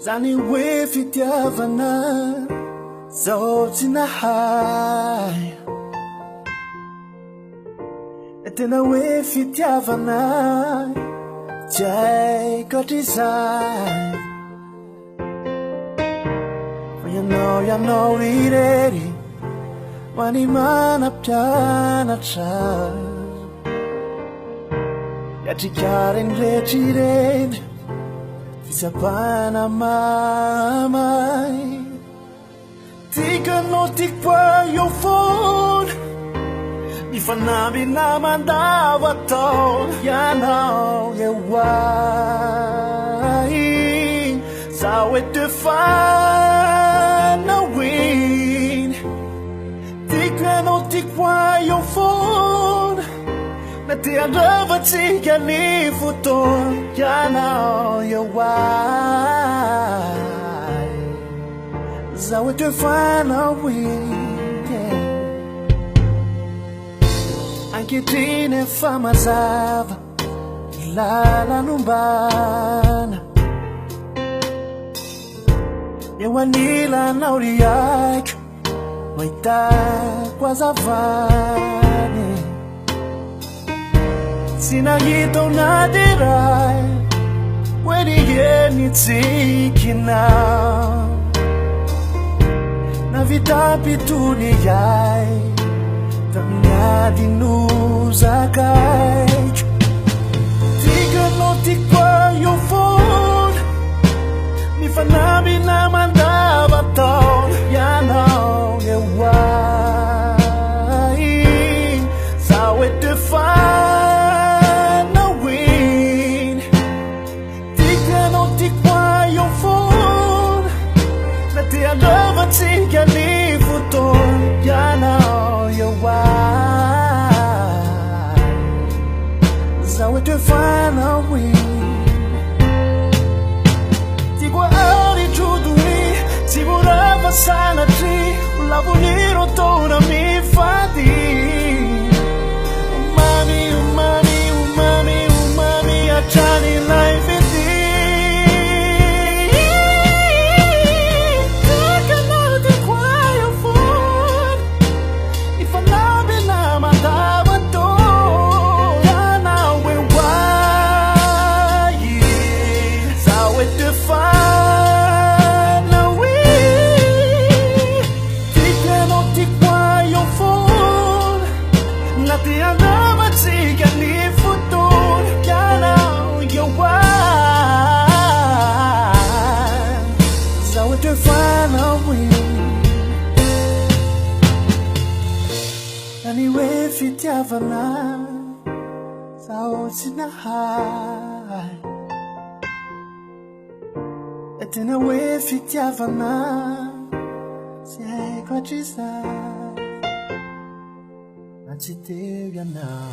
Nouveaute zautinahai Nouveaute Tiako design you know it Wanimana piana cha Yatikarin retirade Visapana mamai Tika no tikwa your phone If I nabi na mandava to Ya know you why So it define a win Tika no tikwa your phone Nati andava tika ni futon Ya know you why So it define a win Ankitine famazava Ilala numbana Yewanila nauriak Moita kwazavane Sinagito nadirai Weni yeni tikina Na vita pituni yai Tamyadi nuzakai Tika no tikwa your phone Nifanabi na mandava to Ya know you why So it define a win Tika no tikwa your phone Nati andava tika ni futon Ya know you why So it define a win Timurava sana tri Lavuniro toda mi fadi Umami, umami, umami, umami Achani life it Taka no te kwayo fun If I love it na mandava to Ya now we why So it define Nouveaute zautinahai Nouveaute Tiako design Natiteu now